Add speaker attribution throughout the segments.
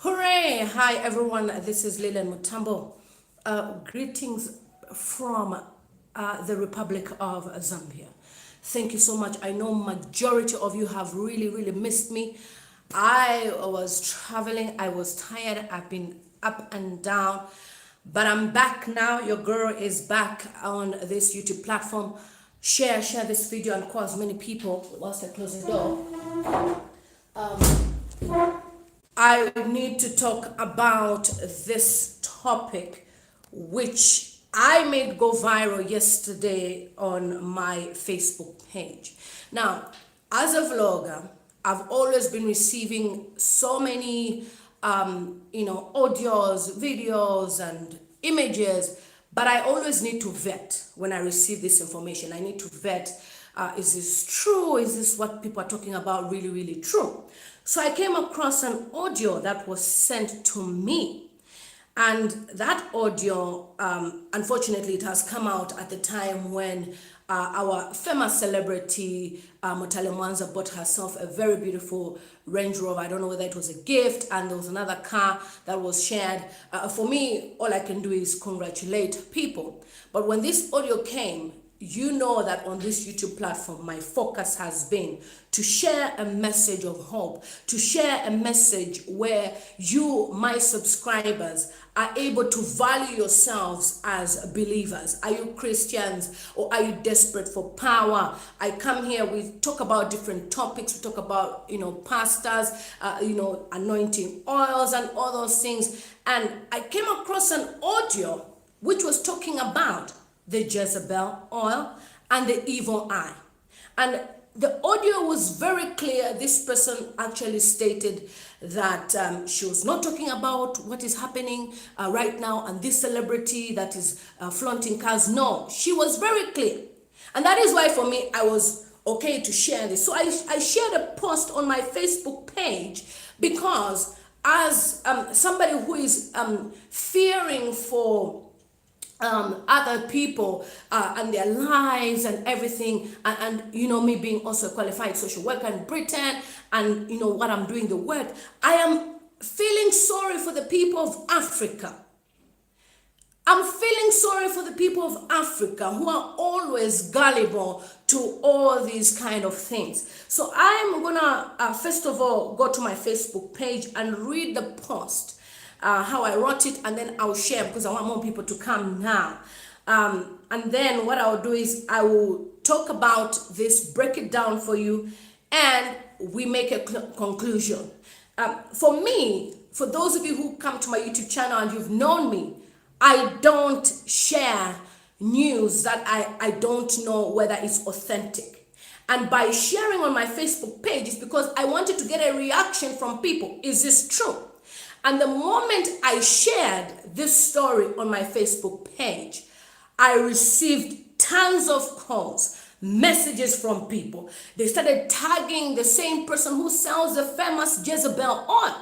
Speaker 1: Hooray! Hi everyone, this is Lilian Mutambo. Greetings from the Republic of Zambia. Thank you so much. I know majority of you have really missed me. I was traveling, I was tired, I've been up and down, but I'm back now. Your girl is back on this YouTube platform. Share this video and call as many people whilst I close the door. I need to talk about this topic, which I made go viral yesterday on my Facebook page. Now, as a vlogger, I've always been receiving so many, audios, videos, and images, but I always need to vet when I receive this information. I need to vet, is this true? Is this what people are talking about really true? So I came across an audio that was sent to me. And that audio, unfortunately, it has come out at the time when our famous celebrity, Mutale Mwanza, bought herself a very beautiful Range Rover. I don't know whether it was a gift, and there was another car that was shared. For me, all I can do is congratulate people. But when this audio came, you know that on this YouTube platform, my focus has been to share a message of hope, to share a message where you, my subscribers, are able to value yourselves as believers. Are you Christians or are you desperate for power? I come here, we talk about different topics. We talk about, pastors, anointing oils and all those things. And I came across an audio which was talking about the Jezebel oil and the evil eye. And the audio was very clear. This person actually stated that she was not talking about what is happening right now and this celebrity that is flaunting cars. No, she was very clear. And that is why for me, I was okay to share this. So I shared a post on my Facebook page because as somebody who is fearing for other people and their lives and everything, and me being also a qualified social worker in Britain, and what I'm doing the work, I am feeling sorry for the people of Africa. I'm feeling sorry for the people of Africa who are always gullible to all these kind of things. So I'm gonna first of all go to my Facebook page and read the post, how I wrote it, and then I'll share because I want more people to come now. And then what I'll do is I will talk about this, break it down for you, and we make a conclusion. For me, for those of you who come to my YouTube channel and you've known me, I don't share news that I don't know whether it's authentic. And by sharing on my Facebook page, it's because I wanted to get a reaction from people. Is this true? And the moment I shared this story on my Facebook page, I received tons of calls, messages from people. They started tagging the same person who sells the famous Jezebel oil.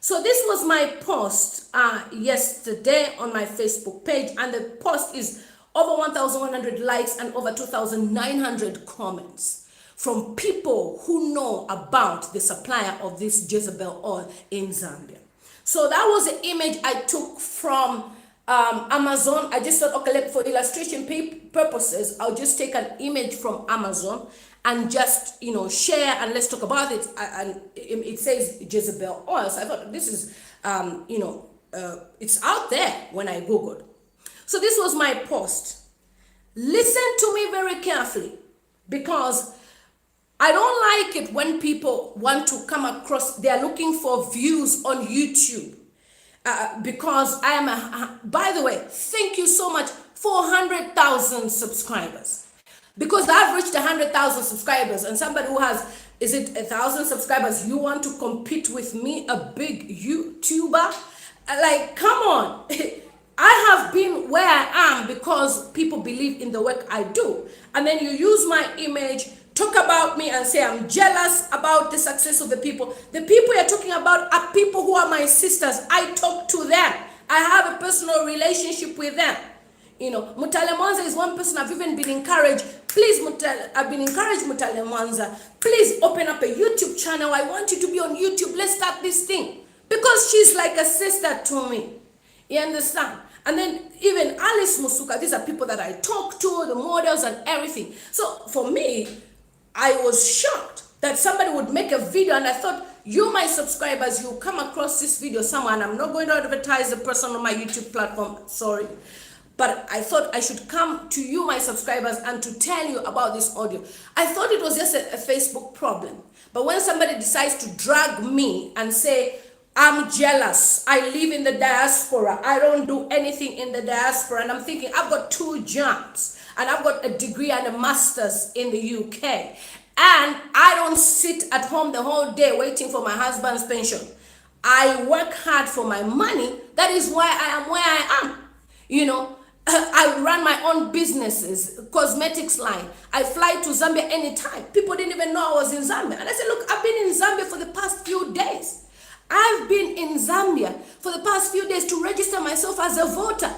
Speaker 1: So this was my post yesterday on my Facebook page, and the post is over 1,100 likes and over 2,900 comments from people who know about the supplier of this Jezebel oil in Zambia. So that was the image I took from Amazon. I just thought, okay, for illustration purposes, I'll just take an image from Amazon and just, share, and let's talk about it. And it says Jezebel oil. So I thought this is, it's out there when I Googled. So this was my post. Listen to me very carefully, because I don't like it when people want to come across, they are looking for views on YouTube. Because I am, by the way, thank you so much, 400,000 subscribers. Because I've reached 100,000 subscribers, and somebody who has, is it 1,000 subscribers, you want to compete with me, a big YouTuber? Like, come on. I have been where I am because people believe in the work I do. And then you use my image, talk about me, and say I'm jealous about the success of the people. The people you're talking about are people who are my sisters. I talk to them. I have a personal relationship with them. Mutale Mwanza is one person I've even been encouraged. Please, I've been encouraged, Mutale Mwanza, please open up a YouTube channel. I want you to be on YouTube. Let's start this thing. because she's like a sister to me. You understand? And then even Alice Musuka, these are people that I talk to, the models and everything. So for me, I was shocked that somebody would make a video, and I thought, you, my subscribers, you come across this video somewhere, and I'm not going to advertise the person on my YouTube platform, sorry. But I thought I should come to you, my subscribers, and to tell you about this audio. I thought it was just a Facebook problem. But when somebody decides to drag me and say, I'm jealous, I live in the diaspora, I don't do anything in the diaspora, and I'm thinking, I've got 2 jobs, and I've got a degree and a master's in the UK, and I don't sit at home the whole day waiting for my husband's pension. I work hard for my money. That is why I am where I am. You know, I run my own businesses, cosmetics line. I fly to Zambia anytime. People didn't even know I was in Zambia. And I said, look, I've been in Zambia for the past few days. I've been in Zambia for the past few days to register myself as a voter.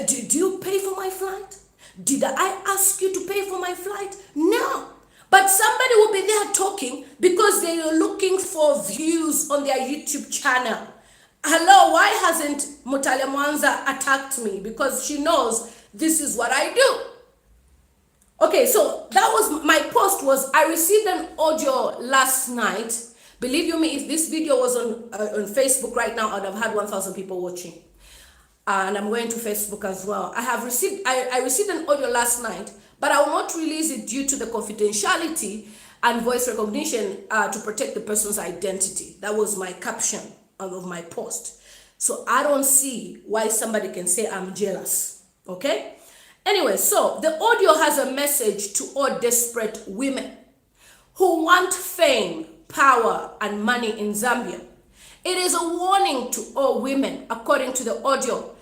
Speaker 1: Do you pay for my flight? Did I ask you to pay for my flight? No. But somebody will be there talking because they are looking for views on their YouTube channel. Hello, why hasn't Mutale Mwanza attacked me? Because she knows this is what I do. Okay, so that was my post. I received an audio last night. Believe you me, if this video was on Facebook right now, I'd have had 1,000 people watching. And I'm going to Facebook as well. I received an audio last night, but I will not release it due to the confidentiality and voice recognition to protect the person's identity. That was my caption of my post. So I don't see why somebody can say I'm jealous. Okay? Anyway, so the audio has a message to all desperate women who want fame, power, and money in Zambia. It is a warning to all women. According to the audio,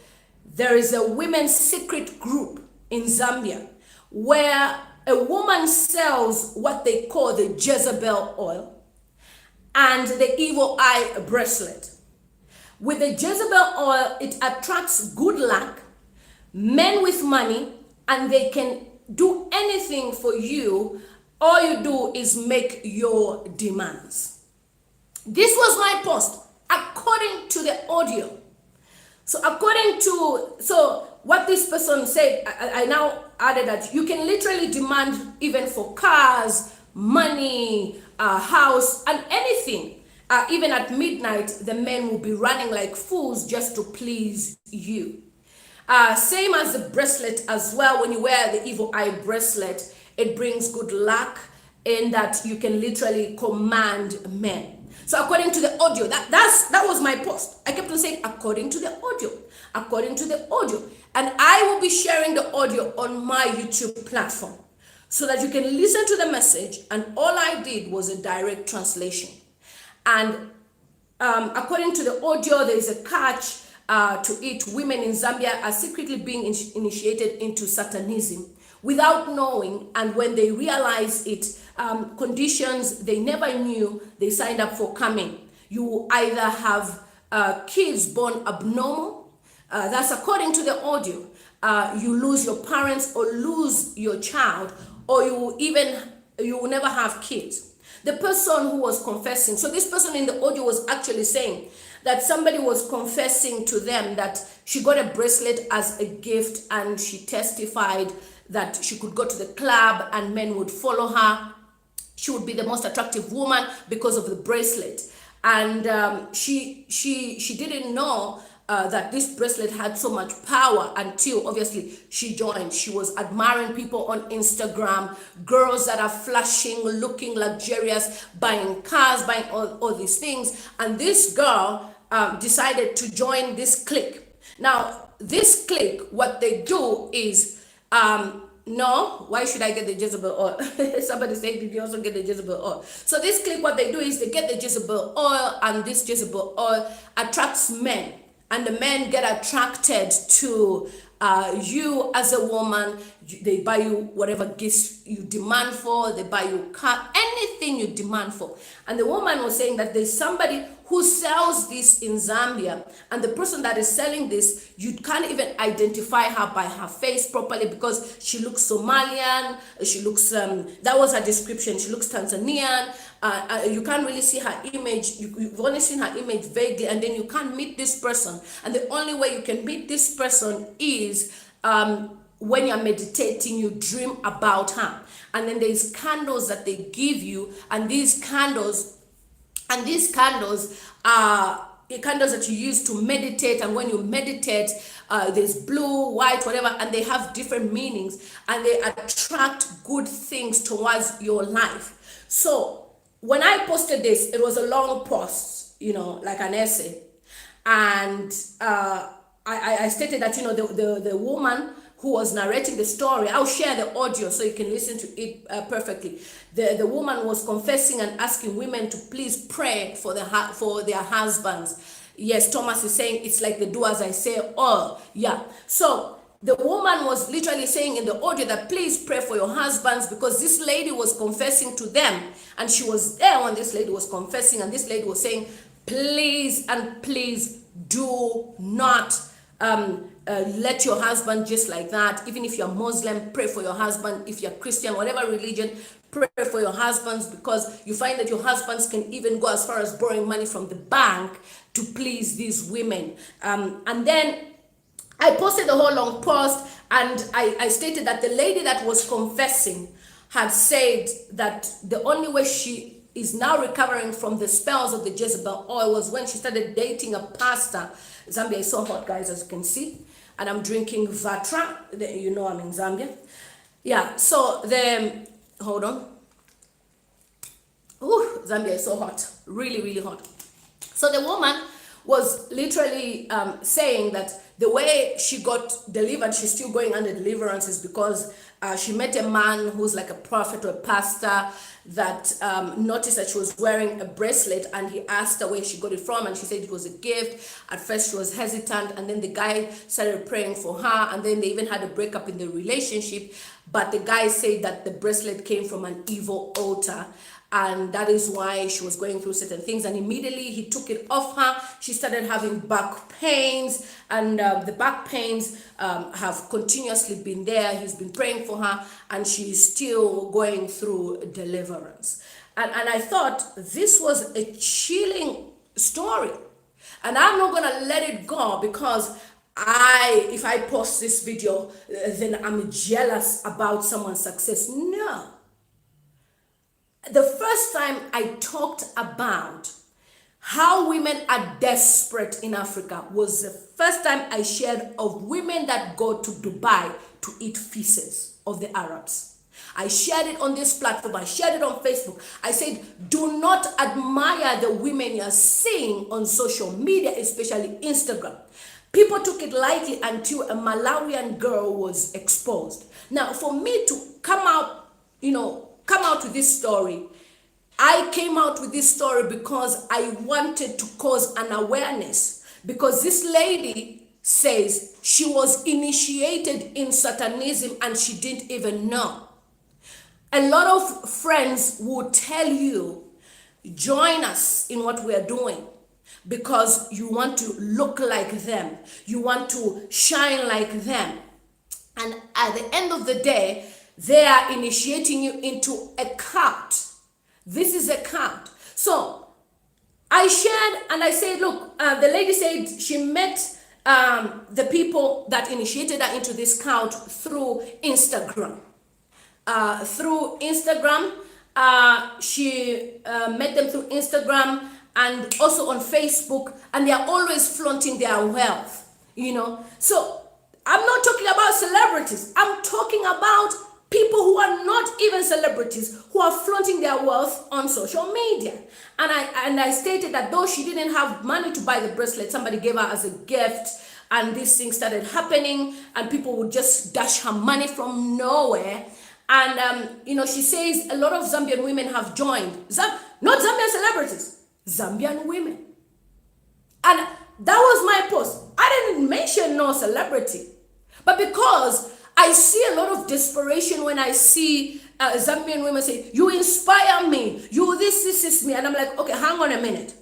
Speaker 1: there is a women's secret group in Zambia where a woman sells what they call the Jezebel oil and the evil eye bracelet. With the Jezebel oil, it attracts good luck, men with money, and they can do anything for you. All you do is make your demands. This was my post according to the audio. So what this person said, I now added that you can literally demand even for cars, money, a house, and anything. Even at midnight, the men will be running like fools just to please you. Same as the bracelet as well. When you wear the evil eye bracelet, it brings good luck in that you can literally command men. So according to the audio, that was my post. I kept on saying according to the audio, according to the audio. And I will be sharing the audio on my YouTube platform so that you can listen to the message. And all I did was a direct translation. And according to the audio, there is a catch to it. Women in Zambia are secretly being initiated into Satanism without knowing, and when they realize it, conditions they never knew they signed up for coming. You either have kids born abnormal, that's according to the audio, you lose your parents or lose your child, or you will never have kids. The person who was confessing, so this person in the audio was actually saying that somebody was confessing to them that she got a bracelet as a gift, and she testified that she could go to the club and men would follow her. She would be the most attractive woman because of the bracelet. And she didn't know that this bracelet had so much power until obviously she joined. She was admiring people on Instagram, girls that are flashing, looking luxurious, buying cars, buying all these things. And this girl decided to join this clique. Now, this clique, what they do is, no, why should I get the Jezebel oil? Somebody said, did you also get the Jezebel oil? So this clique, what they do is they get the Jezebel oil, and this Jezebel oil attracts men. And the men get attracted to you as a woman. They buy you whatever gifts you demand for. They buy you car, anything you demand for. And the woman was saying that there's somebody who sells this in Zambia, and the person that is selling this, you can't even identify her by her face properly because she looks Somalian, she looks, that was her description, she looks Tanzanian, you can't really see her image, you've only seen her image vaguely, and then you can't meet this person. And the only way you can meet this person is when you're meditating, you dream about her. And then there's candles that they give you, and these candles are candles that you use to meditate. And when you meditate, there's blue, white, whatever, and they have different meanings, and they attract good things towards your life. So when I posted this, it was a long post, like an essay, and I stated that the woman who was narrating the story, I'll share the audio so you can listen to it perfectly. The woman was confessing and asking women to please pray for their husbands. Yes, Thomas is saying it's like the do as I say. Oh, yeah. So the woman was literally saying in the audio that please pray for your husbands, because this lady was confessing to them, and she was there when this lady was confessing, and this lady was saying, please and please do not let your husband just like that. Even if you're Muslim, pray for your husband. If you're Christian, whatever religion, pray for your husbands, because you find that your husbands can even go as far as borrowing money from the bank to please these women. And then I posted the whole long post, and I stated that the lady that was confessing had said that the only way she is now recovering from the spells of the Jezebel oil was when she started dating a pastor. Zambia is so hot, guys, as you can see. And I'm drinking Vatra. You know I'm in Zambia. Yeah, so hold on. Ooh, Zambia is so hot. Really, really hot. So the woman was literally saying that the way she got delivered, she's still going under deliverance, is because she met a man who's like a prophet or a pastor that noticed that she was wearing a bracelet, and he asked her where she got it from, and she said it was a gift. At first she was hesitant, and then the guy started praying for her, and then they even had a breakup in the relationship. But the guy said that the bracelet came from an evil altar, and that is why she was going through certain things. And immediately he took it off her. She started having back pains, and the back pains have continuously been there. He's been praying for her, and she's still going through deliverance. And I thought this was a chilling story, and I'm not gonna let it go, because if I post this video, then I'm jealous about someone's success. No. The first time I talked about how women are desperate in Africa was the first time I shared of women that go to Dubai to eat feces of the Arabs. I shared it on this platform. I shared it on Facebook. I said, do not admire the women you're seeing on social media, especially Instagram. People took it lightly until a Malawian girl was exposed. Now, for me to come out with this story, I came out with this story because I wanted to cause an awareness, because this lady says she was initiated in Satanism and she didn't even know. A lot of friends will tell you, join us in what we are doing, because you want to look like them, you want to shine like them, and at the end of the day, they are initiating you into a cult. This is a cult. So I shared and I said, look, the lady said she met the people that initiated her into this cult through Instagram. She met them through Instagram and also on Facebook, and they are always flaunting their wealth, So I'm not talking about celebrities. I'm talking about people who are not even celebrities, who are flaunting their wealth on social media. And I stated that though she didn't have money to buy the bracelet, somebody gave her as a gift, and this thing started happening, and people would just dash her money from nowhere. And she says a lot of Zambian women have joined, not Zambian celebrities, Zambian women. And that was my post. I didn't mention no celebrity, but because I see a lot of desperation when I see Zambian women say, you inspire me, you this is me. And I'm like, okay, hang on a minute.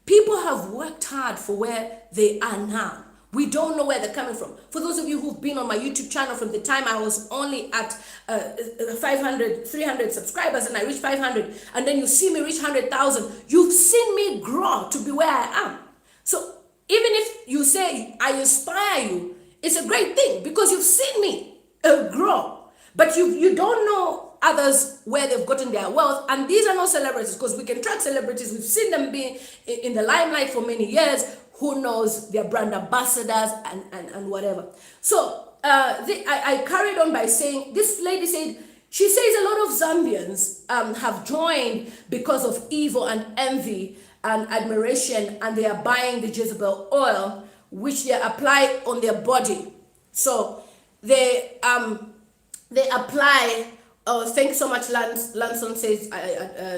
Speaker 1: People have worked hard for where they are now. We don't know where they're coming from. For those of you who've been on my YouTube channel from the time I was only at 300 subscribers and I reached 500, and then you see me reach 100,000, you've seen me grow to be where I am. So even if you say I inspire you, it's a great thing because you've seen me grow. But you don't know others where they've gotten their wealth. And these are not celebrities, because we can track celebrities. We've seen them be in the limelight for many years. Who knows, their brand ambassadors and whatever. So I carried on by saying, this lady said, she says a lot of Zambians have joined because of evil and envy and admiration, and they are buying the Jezebel oil, which they apply on their body. So they apply. Oh, thanks so much, Lanson says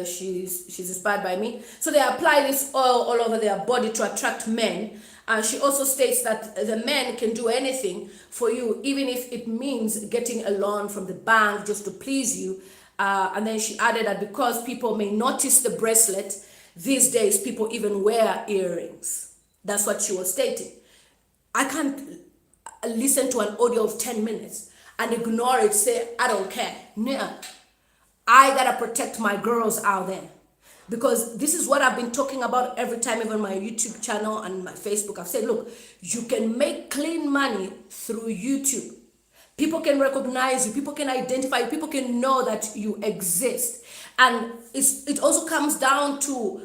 Speaker 1: she's inspired by me. So they apply this oil all over their body to attract men. She also states that the men can do anything for you, even if it means getting a loan from the bank just to please you. And then she added that because people may notice the bracelet, these days people even wear earrings. That's what she was stating. I can't listen to an audio of 10 minutes and ignore it, say, I don't care. No, I gotta protect my girls out there. Because this is what I've been talking about every time, even my YouTube channel and my Facebook. I've said, look, you can make clean money through YouTube. People can recognize you, people can identify you, people can know that you exist. And it also comes down to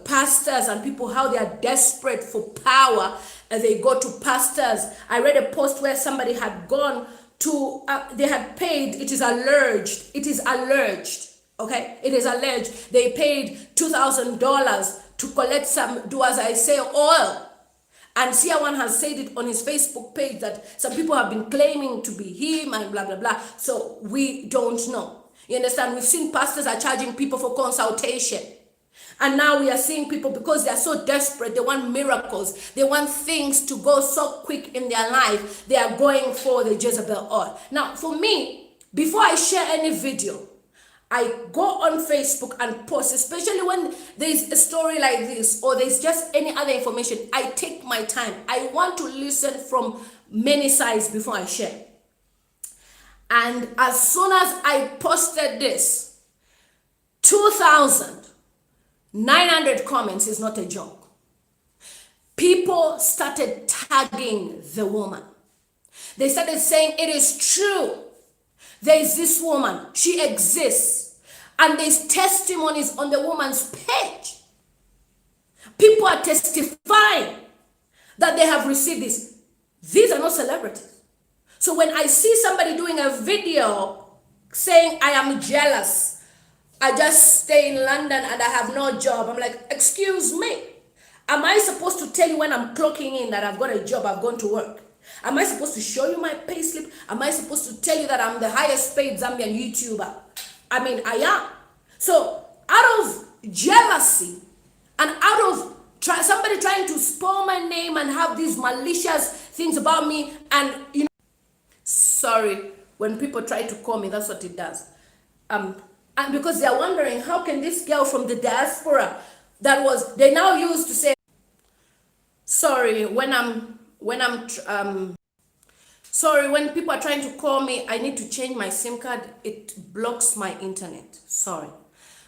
Speaker 1: pastors and people, how they are desperate for power, and they go to pastors. I read a post where somebody had gone to, they had paid, it is alleged, okay, it is alleged, they paid $2,000 to collect some, do as I say, oil. And Sia1 has said it on his Facebook page that some people have been claiming to be him and blah, blah, blah. So we don't know. You understand? We've seen pastors are charging people for consultation. And now we are seeing people, because they are so desperate, they want miracles, they want things to go so quick in their life, they are going for the Jezebel oil. Now, for me, before I share any video, I go on Facebook and post, especially when there's a story like this or there's just any other information. I take my time. I want to listen from many sides before I share. And as soon as I posted this, 2,900 comments is not a joke. People started tagging the woman. They started saying, it is true. There is this woman, she exists, and there's testimonies on the woman's page. People are testifying that they have received this. These are not celebrities. So when I see somebody doing a video saying, I am jealous, I just stay in London and I have no job, I'm like, excuse me, am I supposed to tell you when I'm clocking in that I've got a job, I've gone to work? Am I supposed to show you my payslip? Am I supposed to tell you that I'm the highest paid Zambian YouTuber? I mean, I am. So out of jealousy and out of somebody trying to spoil my name and have these malicious things about me, and you know, sorry, when people try to call me, that's what it does. And because they're wondering, how can this girl from the diaspora they now use to say, sorry, when people are trying to call me, I need to change my SIM card. It blocks my internet. Sorry.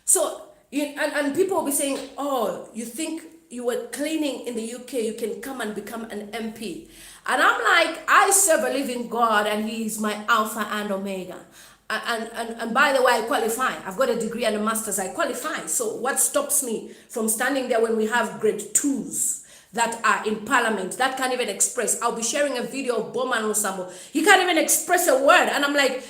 Speaker 1: So, and people will be saying, oh, you think you were cleaning in the UK, you can come and become an MP. And I'm like, I serve a living God, and He is my Alpha and Omega. And by the way, I qualify. I've got a degree and a master's. I qualify. So what stops me from standing there when we have grade 2s that are in parliament that can't even express? I'll be sharing a video of Bowman Lusambo. He can't even express a word. And I'm like,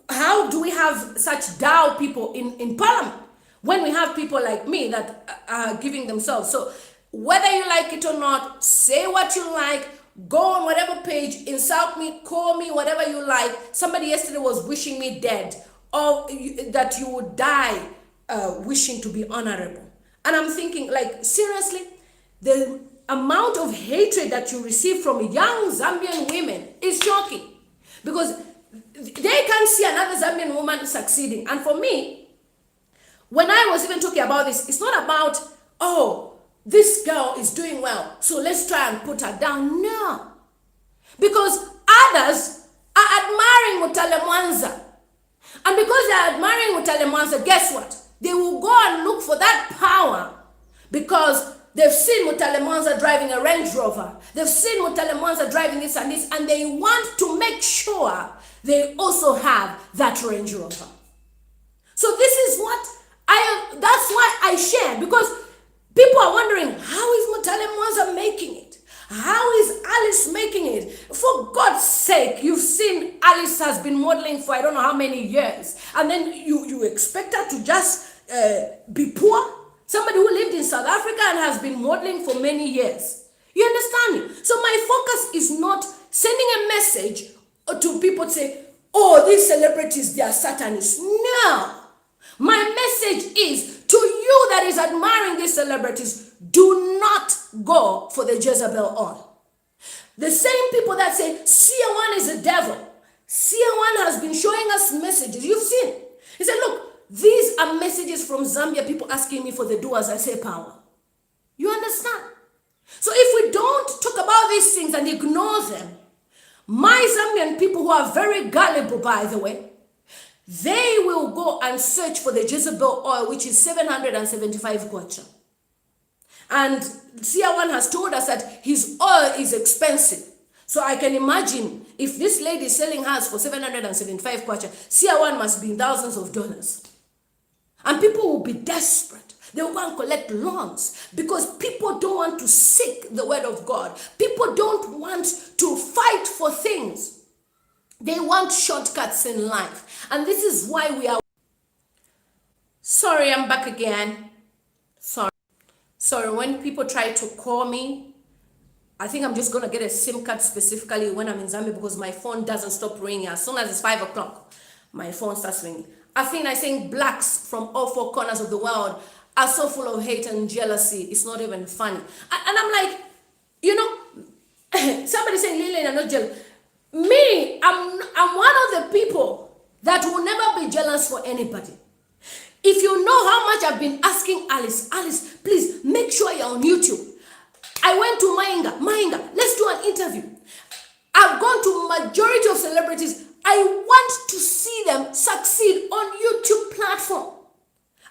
Speaker 1: how do we have such Dow people in parliament when we have people like me that are giving themselves? So whether you like it or not, say what you like, go on whatever page, insult me, call me, whatever you like. Somebody yesterday was wishing me dead, or that you would die wishing to be honorable. And I'm thinking, like, seriously? The amount of hatred that you receive from young Zambian women is shocking, because they can't see another Zambian woman succeeding. And for me, when I was even talking about this, it's not about, oh, this girl is doing well, so let's try and put her down. No. Because others are admiring Mutale Mwanza. And because they are admiring Mutale Mwanza, guess what? They will go and look for that power because they've seen Mutale Mwanza driving a Range Rover. They've seen Mutale Mwanza driving this, and they want to make sure they also have that Range Rover. So this is what that's why I share, because people are wondering, how is Mutale Mwanza making it? How is Alice making it? For God's sake, you've seen Alice has been modeling for I don't know how many years. And then you expect her to just be poor? Somebody who lived in South Africa and has been modeling for many years. You understand me? So my focus is not sending a message to people to say, oh, these celebrities, they are Satanists. No. My message is to you that is admiring these celebrities, do not go for the Jezebel oil. The same people that say, Sia1 is a devil. Sia1 has been showing us messages. You've seen. He said, look, these are messages from Zambia, people asking me for the do as I say power. You understand? So if we don't talk about these things and ignore them, my Zambian people who are very gullible, by the way, they will go and search for the Jezebel oil, which is 775 kwacha. And Sia1 has told us that his oil is expensive. So I can imagine if this lady is selling hers for 775 kwacha, Sia1 must be in thousands of dollars. And people will be desperate. They will go and collect loans because people don't want to seek the word of God. People don't want to fight for things. They want shortcuts in life. And this is why we are... Sorry, I'm back again. Sorry, when people try to call me, I think I'm just going to get a SIM card specifically when I'm in Zambia because my phone doesn't stop ringing. As soon as it's 5 o'clock, my phone starts ringing. I think blacks from all four corners of the world are so full of hate and jealousy. It's not even funny. And I'm like, you know, somebody saying, Lily, I'm not jealous. Me, I'm one of the people that will never be jealous for anybody. If you know how much I've been asking Alice, please make sure you're on YouTube. I went to Mainga, let's do an interview. I've gone to majority of celebrities. I want to see them succeed on YouTube platform.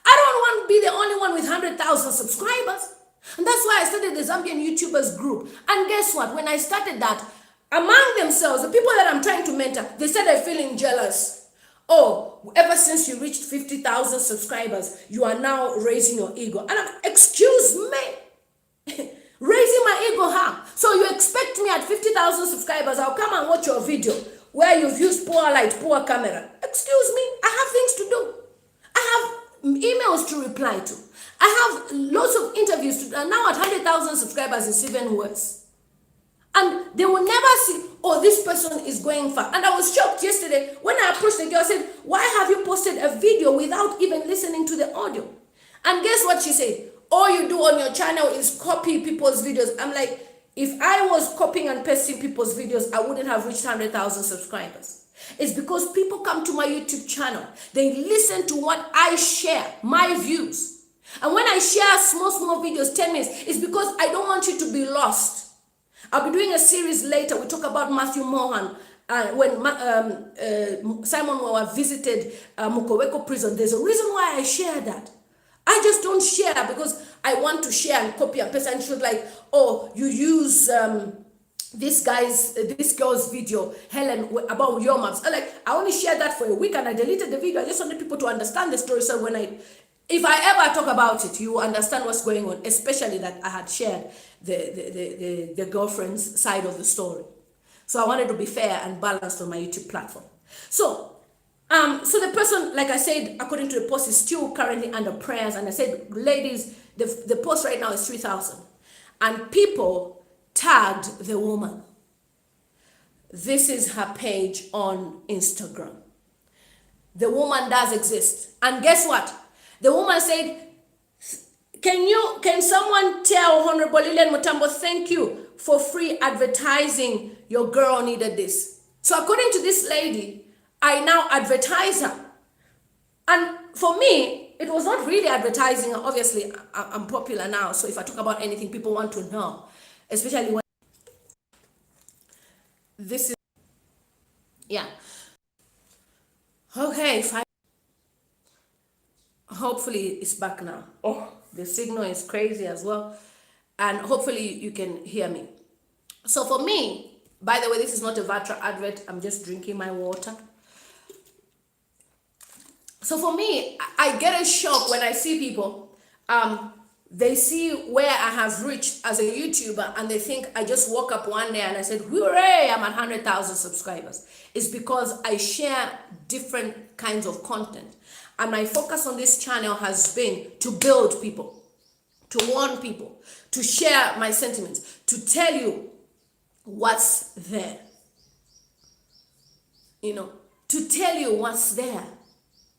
Speaker 1: I don't want to be the only one with 100,000 subscribers. And that's why I started the Zambian YouTubers group. And guess what? When I started that, among themselves, the people that I'm trying to mentor, they said they're feeling jealous. Oh, ever since you reached 50,000 subscribers, you are now raising your ego. And I'm, excuse me, raising my ego how? So you expect me at 50,000 subscribers, I'll come and watch your video where you've used poor light, poor camera. Excuse me, I have things to do. I have emails to reply to. I have lots of interviews to do. And now at 100,000 subscribers, it's even worse. And they will never see, oh, this person is going far. And I was shocked yesterday when I approached the girl, I said, why have you posted a video without even listening to the audio? And guess what she said? All you do on your channel is copy people's videos. I'm like, if I was copying and pasting people's videos, I wouldn't have reached 100,000 subscribers. It's because people come to my YouTube channel. They listen to what I share, my views. And when I share small videos, 10 minutes, it's because I don't want you to be lost. I'll be doing a series later. We talk about Matthew Mohan. When Simon Mwawa visited Mukoweko prison, there's a reason why I share that. I just don't share because I want to share and copy and paste. And she was like, oh, you use this girl's video, Helen, about your moms. I only shared that for a week and I deleted the video. I just wanted people to understand the story. So if I ever talk about it, you will understand what's going on, especially that I had shared the girlfriend's side of the story. So I wanted to be fair and balanced on my YouTube platform. So the person, like I said, according to the post, is still currently under prayers. And I said, ladies, the post right now is 3,000. And people tagged the woman. This is her page on Instagram. The woman does exist. And guess what? The woman said, can someone tell Honorable Lilian Mutambo, thank you for free advertising. Your girl needed this. So according to this lady, I now advertise her. And for me, it was not really advertising. Obviously, I'm popular now, so if I talk about anything, people want to know, especially when this is, yeah. Okay, fine. Hopefully it's back now. Oh, the signal is crazy as well. And hopefully you can hear me. So for me, by the way, this is not a Vatra advert. I'm just drinking my water. So for me, I get a shock when I see people, they see where I have reached as a YouTuber and they think I just woke up one day and I said, hooray, I'm at 100,000 subscribers. It's because I share different kinds of content. And my focus on this channel has been to build people, to warn people, to share my sentiments, to tell you what's there. You know, to tell you what's there.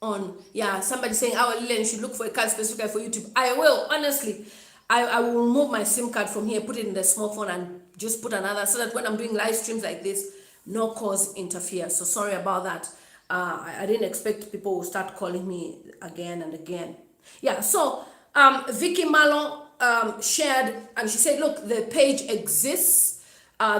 Speaker 1: On, yeah, somebody saying our Lillian should look for a card specifically for YouTube. I will, honestly. I will remove my SIM card from here, put it in the small phone and just put another, so that when I'm doing live streams like this, no calls interfere. So sorry about that. I didn't expect people will start calling me again and again. Yeah, so Vicky Malon shared and she said, look, the page exists.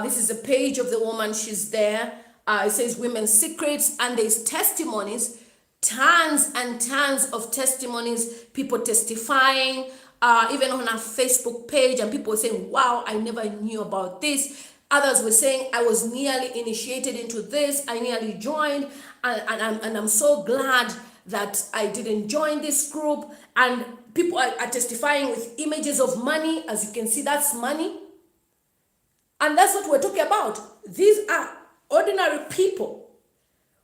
Speaker 1: This is the page of the woman, she's there. It says women's secrets and there's testimonies, tons and tons of testimonies, people testifying, even on our Facebook page, and people were saying, wow, I never knew about this. Others were saying, I was nearly initiated into this, I nearly joined, and I'm so glad that I didn't join this group. And people are testifying with images of money. As you can see, that's money. And that's what we're talking about. These are ordinary people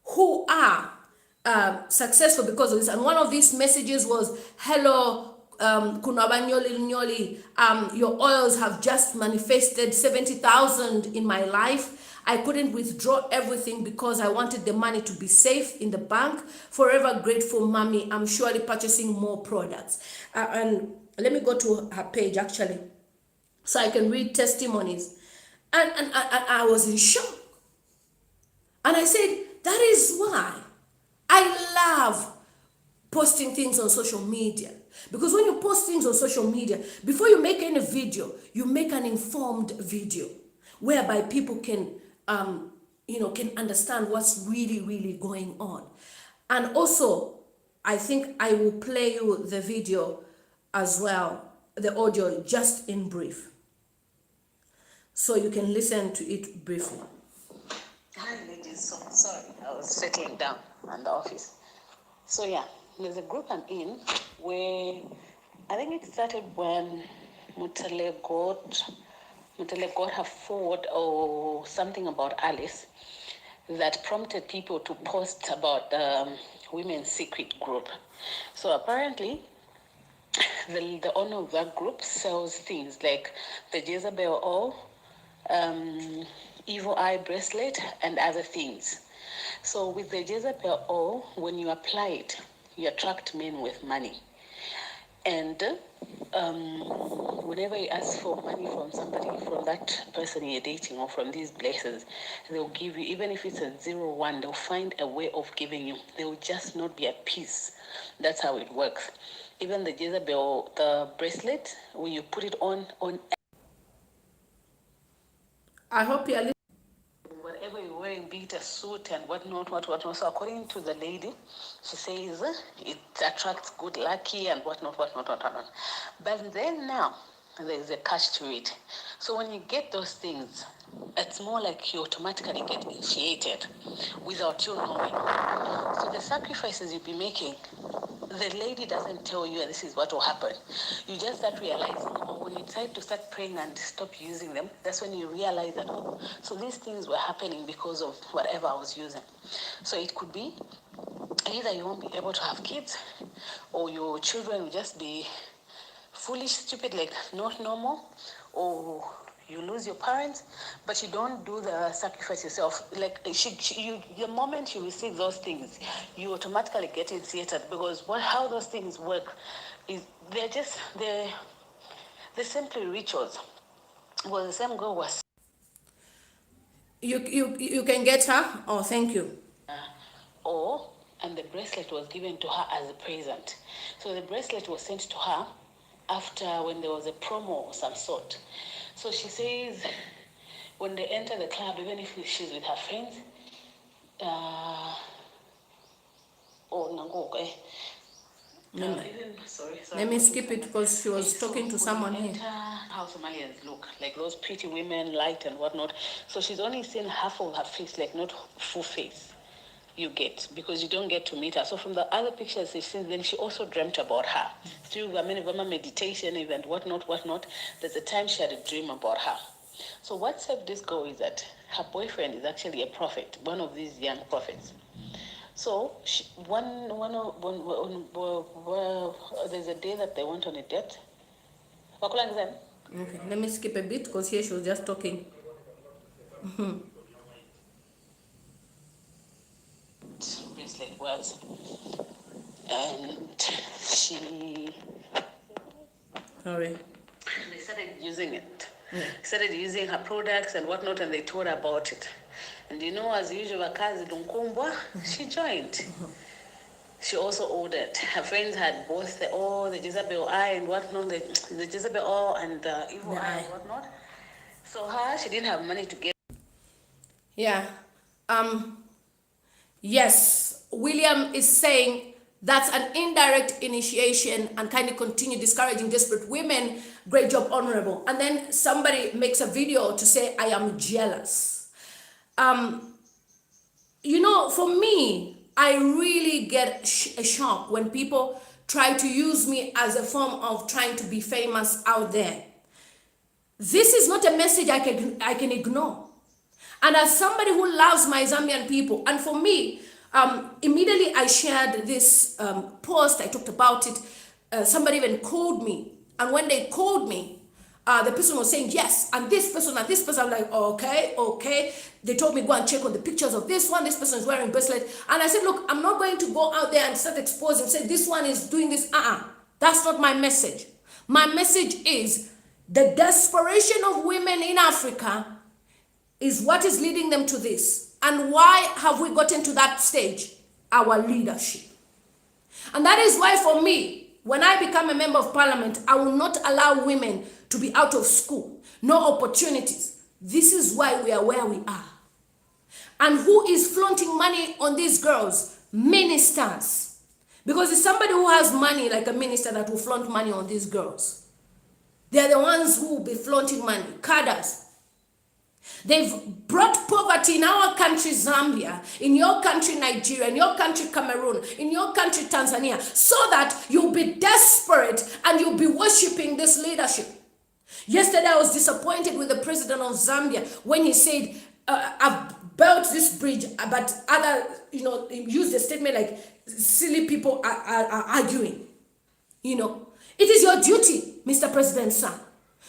Speaker 1: who are successful because of this. And one of these messages was, hello, Kunabanyoli Nyoli, your oils have just manifested 70,000 in my life. I couldn't withdraw everything because I wanted the money to be safe in the bank. Forever grateful, mommy. I'm surely purchasing more products. And let me go to her page actually, so I can read testimonies. And I was in shock. And I said, that is why I love posting things on social media. Because when you post things on social media, before you make any video, you make an informed video whereby people can, can understand what's really, really going on. And also, I think I will play you the video as well, the audio, just in brief, so you can listen to it briefly.
Speaker 2: Hi, ladies. So sorry, I was settling down in the office. So yeah, there's a group I'm in where I think it started when Mutale got her forward or something about Alice that prompted people to post about women's secret group. So apparently, the owner of that group sells things like the Jezebel oil, evil eye bracelet, and other things. So with the Jezebel oil, when you apply it, you attract men with money. And whenever you ask for money from somebody, from that person you're dating or from these places, they'll give you, even if it's a 0-1, they'll find a way of giving you. They will just not be at peace. That's how it works. Even the Jezebel, the bracelet, when you put it on
Speaker 1: I hope you're listening.
Speaker 2: whatever you're wearing, be it a suit and whatnot. So according to the lady, she says it attracts good lucky and whatnot. But then now, there's a catch to it. So when you get those things, it's more like you automatically get initiated without you knowing. So the sacrifices you'll be making, the lady doesn't tell you this is what will happen. You just start realizing, or when you try to start praying and stop using them, that's when you realize that, oh, so these things were happening because of whatever I was using. So it could be either you won't be able to have kids, or your children will just be foolish, stupid, like not normal, or you lose your parents, but you don't do the sacrifice yourself. Like the moment you receive those things, you automatically get initiated, because how those things work is they're simply rituals. Well, the same girl was.
Speaker 1: You can get her? Oh, thank you.
Speaker 2: Or and the bracelet was given to her as a present. So the bracelet was sent to her after when there was a promo of some sort. So she says when they enter the club, even if she's with her friends, sorry.
Speaker 1: Let me skip it because she was talking to someone here.
Speaker 2: How Somalians look, like those pretty women, light and whatnot. So she's only seen half of her face, like not full face. You get, because you don't get to meet her. So from the other pictures she's seen, then she also dreamt about her. Through a meditation event, whatnot. There's a time she had a dream about her. So what saved this girl is that her boyfriend is actually a prophet, one of these young prophets. So there's a day that they went on a date.
Speaker 1: Okay, let me skip a bit because here she was just talking.
Speaker 2: Bracelet was, and she.
Speaker 1: Sorry.
Speaker 2: They started using it. Started using her products and whatnot, and they told her about it. And as usual, Kazi Dunkumbwa, she joined. She also ordered. Her friends had both the Jezebel eye and whatnot, the Jezebel oil and the evil eye and whatnot. So she didn't have money to get.
Speaker 1: Yeah. Yes, William is saying that's an indirect initiation and kind of continue discouraging desperate women. Great job, honorable. And then somebody makes a video to say, I am jealous. For me, I really get a shock when people try to use me as a form of trying to be famous out there. This is not a message I can ignore. And as somebody who loves my Zambian people, and for me, immediately I shared this post, I talked about it, somebody even called me. And when they called me, the person was saying yes, and this person, I'm like, okay. They told me go and check on the pictures of this one, this person is wearing bracelet. And I said, look, I'm not going to go out there and start exposing, say this one is doing this. That's not my message. My message is the desperation of women in Africa is what is leading them to this. And why have we gotten to that stage? Our leadership. And that is why for me, when I become a member of parliament, I will not allow women to be out of school, no opportunities. This is why we are where we are. And who is flaunting money on these girls? Ministers. Because it's somebody who has money, like a minister, that will flaunt money on these girls. They're the ones who will be flaunting money, cadres. They've brought poverty in our country, Zambia, in your country, Nigeria, in your country, Cameroon, in your country, Tanzania, so that you'll be desperate and you'll be worshiping this leadership. Yesterday, I was disappointed with the president of Zambia when he said, I've built this bridge, but he used a statement like, silly people are arguing. It is your duty, Mr. President, sir,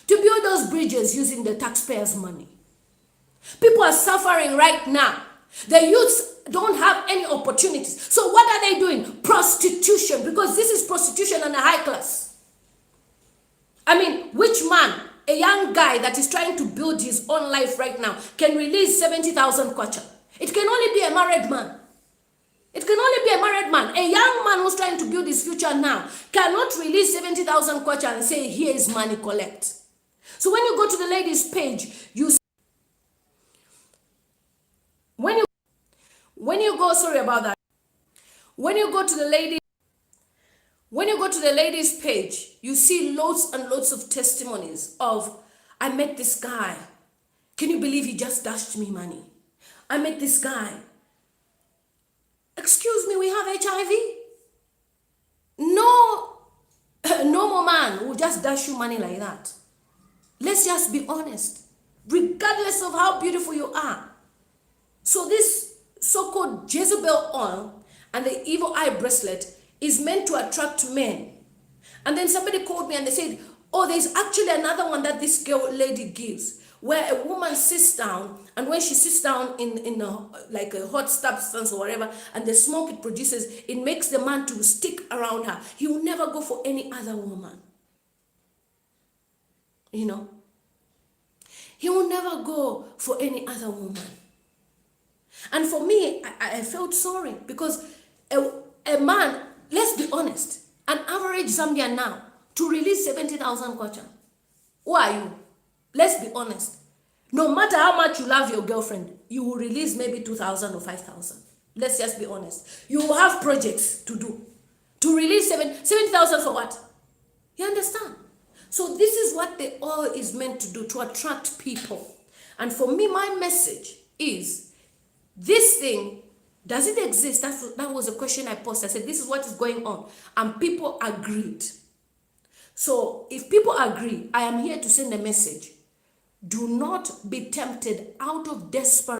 Speaker 1: to build those bridges using the taxpayers' money. People are suffering right now. The youths don't have any opportunities. So what are they doing? Prostitution, because this is prostitution on a high class. Which man, a young guy that is trying to build his own life right now, can release 70,000 kwacha? It can only be a married man. It can only be a married man. A young man who's trying to build his future now cannot release 70,000 kwacha and say, here is money, collect. So when you go to the ladies' page, you When you go to the ladies' page, you see loads and loads of testimonies of, I met this guy. Can you believe he just dashed me money? I met this guy. Excuse me, we have HIV? No normal man will just dash you money like that. Let's just be honest. Regardless of how beautiful you are. So this so-called Jezebel oil and the evil eye bracelet is meant to attract men. And then somebody called me and they said, oh, there's actually another one that this lady gives, where a woman sits down, and when she sits down in a hot substance or whatever, and the smoke it produces, it makes the man to stick around her. He will never go for any other woman. He will never go for any other woman. And for me, I felt sorry, because A man, let's be honest, an average Zambian now, to release 70,000 kwacha. Who are you? Let's be honest. No matter how much you love your girlfriend, you will release maybe 2,000 or 5,000. Let's just be honest. You will have projects to do. To release 70,000 for what? You understand? So this is what the oil is meant to do, to attract people. And for me, my message is, this thing, does it exist? That was a question I posed. I said, this is what is going on. And people agreed. So if people agree, I am here to send a message. Do not be tempted out of desperation.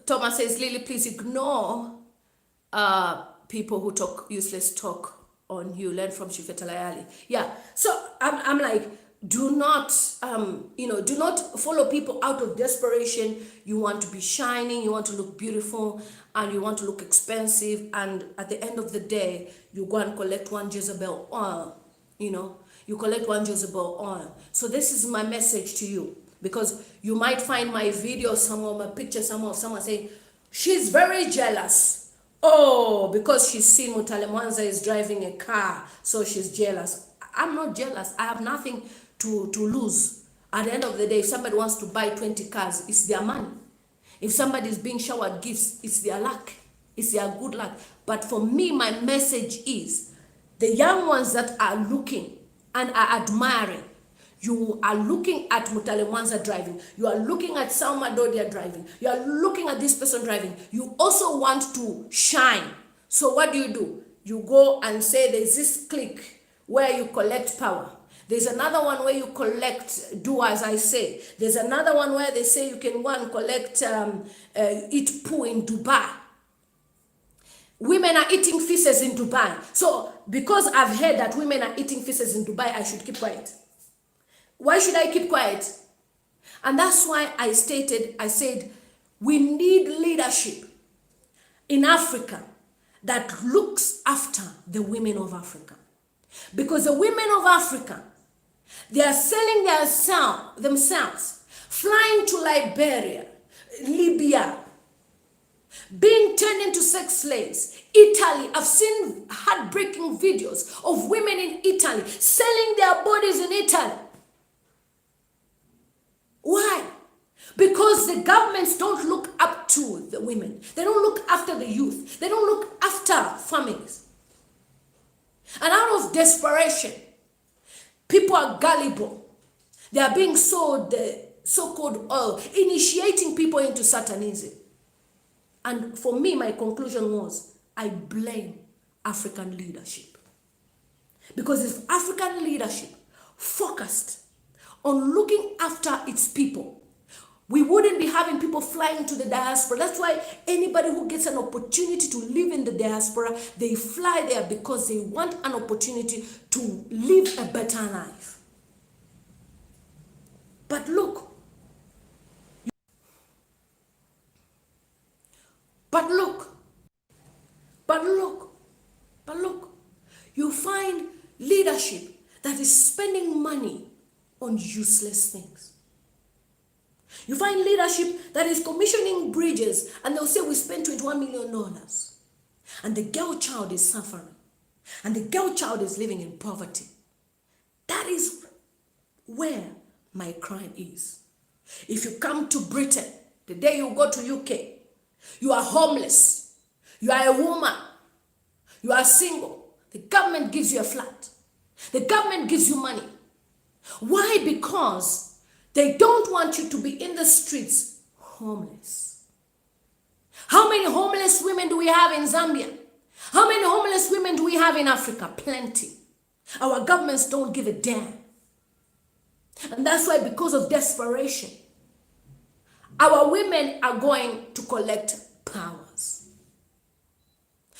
Speaker 1: Thomas says, Lily, please ignore people who talk useless talk on you. Learn from Shifetalayali. Yeah. So I'm like, do not, do not follow people out of desperation. You want to be shining, you want to look beautiful, and you want to look expensive. And at the end of the day, you go and collect one Jezebel oil. You collect one Jezebel oil. So this is my message to you. Because you might find my video somewhere, my picture somewhere of someone saying, she's very jealous. Oh, because she's seen Mutale Mwanza is driving a car, so she's jealous. I'm not jealous. I have nothing to lose. At the end of the day, if somebody wants to buy 20 cars, it's their money. If somebody is being showered gifts, it's their luck. It's their good luck. But for me, my message is, the young ones that are looking and are admiring, you are looking at Mutale Mwanza driving. You are looking at Salma Dodia driving. You are looking at this person driving. You also want to shine. So what do? You go and say there's this clique where you collect power. There's another one where you collect, do as I say. There's another one where they say you can go and collect, eat poo in Dubai. Women are eating feces in Dubai. So because I've heard that women are eating feces in Dubai, I should keep quiet. Why should I keep quiet? And that's why I said, we need leadership in Africa that looks after the women of Africa. Because the women of Africa, they are selling themselves, flying to Liberia, Libya, being turned into sex slaves. Italy, I've seen heartbreaking videos of women in Italy selling their bodies in Italy. Why? Because the governments don't look up to the women. They don't look after the youth. They don't look after families. And out of desperation, people are gullible. They are being sold the so-called oil, initiating people into Satanism. And for me, my conclusion was, I blame African leadership. Because if African leadership focused on looking after its people, we wouldn't be having people flying to the diaspora. That's why anybody who gets an opportunity to live in the diaspora, they fly there because they want an opportunity to live a better life. But look, you find leadership that is spending money on useless things. You find leadership that is commissioning bridges and they'll say we spent $21 million. And the girl child is suffering. And the girl child is living in poverty. That is where my crime is. If you come to Britain, the day you go to UK, you are homeless. You are a woman. You are single. The government gives you a flat. The government gives you money. Why? Because they don't want you to be in the streets homeless. How many homeless women do we have in Zambia? How many homeless women do we have in Africa? Plenty. Our governments don't give a damn. And that's why, because of desperation, our women are going to collect powers.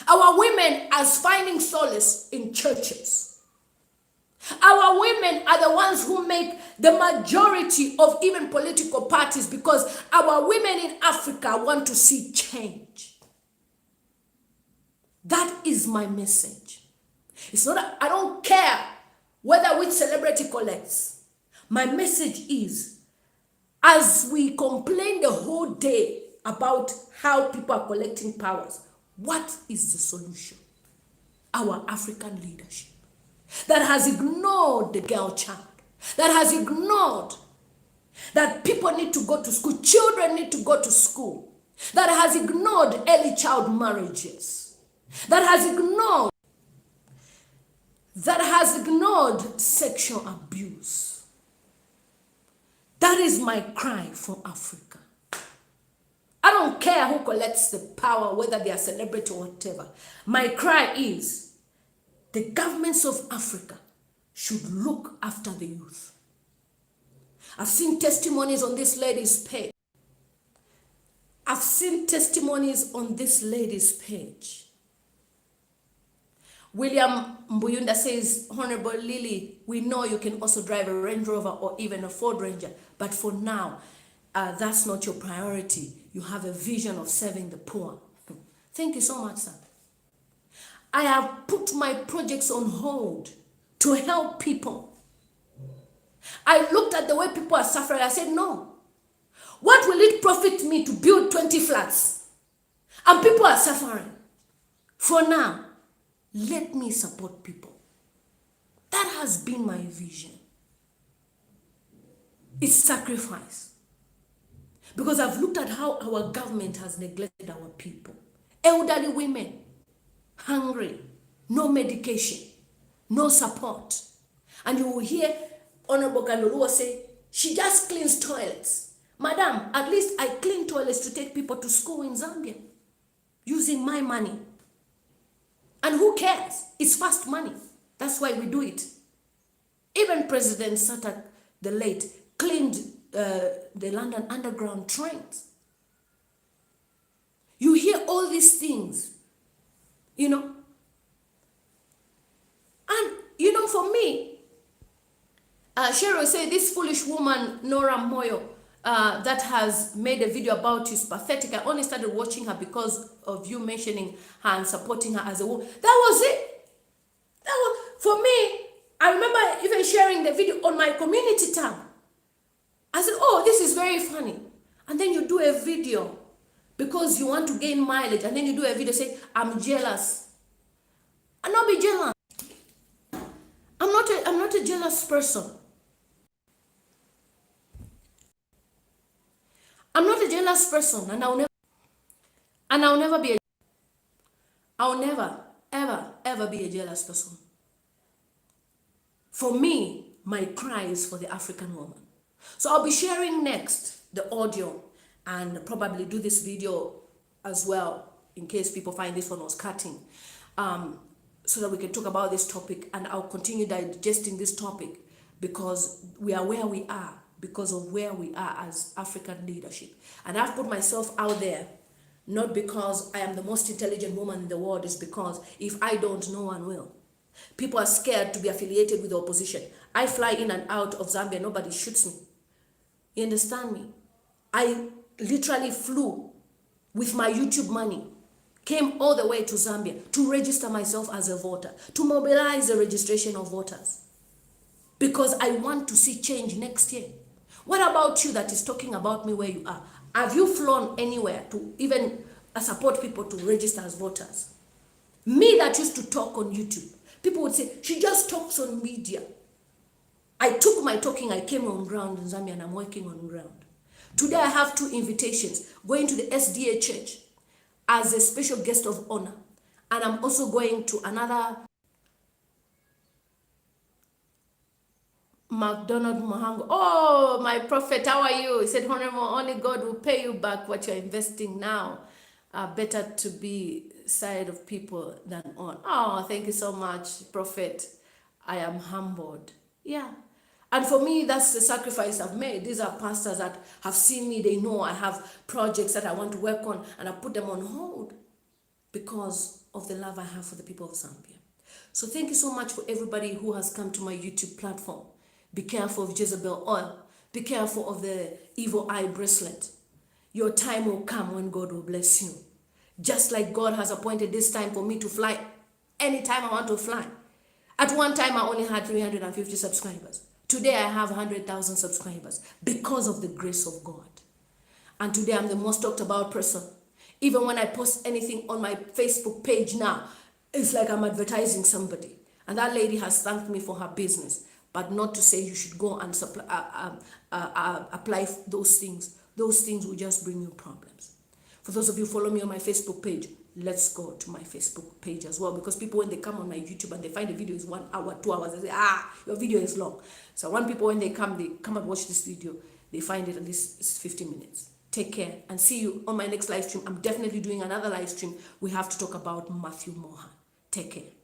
Speaker 1: Our women are finding solace in churches. Our women are the ones who make the majority of even political parties, because our women in Africa want to see change. That is my message. It's not, I don't care whether which celebrity collects. My message is, as we complain the whole day about how people are collecting powers. What is the solution? Our African leadership that has ignored the girl child, that has ignored that people need to go to school, children need to go to school, that has ignored early child marriages, that has ignored sexual abuse. That is my cry for Africa. I don't care who collects the power, whether they are celebrity or whatever. My cry is the governments of Africa should look after the youth. I've seen testimonies on this lady's page. William Mbuyunda says, Honorable Lily, we know you can also drive a Range Rover or even a Ford Ranger, but for now, that's not your priority. You have a vision of serving the poor. Thank you so much, sir. I have put my projects on hold to help people. I looked at the way people are suffering. I said, no. What will it profit me to build 20 flats? And people are suffering. For now, let me support people. That has been my vision. It's sacrifice. Because I've looked at how our government has neglected our people. Elderly women, hungry, no medication, no support. And you will hear Honorable Kandoluwa say, she just cleans toilets. Madam, at least I clean toilets to take people to school in Zambia using my money. And who cares? It's fast money. That's why we do it. Even President Satak, the late, cleaned the London Underground trains. You hear all these things, you know. And, you know, for me, Cheryl said, this foolish woman, Nora Moyo, that has made a video about you is pathetic. I only started watching her because of you mentioning her and supporting her as a woman. That was it. That was, for me, I remember even sharing the video on my community tab. I said, oh, this is very funny. And then you do a video because you want to gain mileage. And then you do a video say, I'm jealous. I'll not be jealous. I'm not a jealous person. I'm not a jealous person, and I'll never be I'll never, ever be a jealous person. For me, my cry is for the African woman. So I'll be sharing next the audio and probably do this video as well in case people find this one was cutting, so that we can talk about this topic, and I'll continue digesting this topic because we are where we are because of where we are as African leadership. And I've put myself out there not because I am the most intelligent woman in the world, it's because if I don't, no one will. People are scared to be affiliated with the opposition. I fly in and out of Zambia, nobody shoots me. You understand me? I literally flew with my YouTube money, came all the way to Zambia to register myself as a voter, to mobilize the registration of voters, because I want to see change next year. What about you that is talking about me where you are? Have you flown anywhere to even support people to register as voters? Me that used to talk on YouTube, people would say, she just talks on media. I took my talking, I came on ground in Zambia, and I'm working on ground. Today I have 2 invitations, going to the SDA church as a special guest of honor. And I'm also going to another McDonald Mohango. Oh, my prophet, how are you? He said, Honorable, only God will pay you back what you're investing now. Better to be side of people than on. Oh, thank you so much, prophet. I am humbled. Yeah. And for me, that's the sacrifice I've made. These are pastors that have seen me. They know I have projects that I want to work on, and I put them on hold because of the love I have for the people of Zambia. So thank you so much for everybody who has come to my YouTube platform. Be careful of Jezebel oil. Be careful of the evil eye bracelet. Your time will come when God will bless you. Just like God has appointed this time for me to fly anytime I want to fly. At one time, I only had 350 subscribers. Today, I have 100,000 subscribers because of the grace of God. And today I'm the most talked about person. Even when I post anything on my Facebook page now, it's like I'm advertising somebody. And that lady has thanked me for her business, but not to say you should go and apply those things. Those things will just bring you problems. For those of you who follow me on my Facebook page, let's go to my Facebook page as well, because people, when they come on my YouTube and they find the video is 1 hour, 2 hours, they say, your video is long. So when people, when they come and watch this video, they find it at least it's 50 minutes. Take care and see you on my next live stream. I'm definitely doing another live stream. We have to talk about Matthew Mohan. Take care.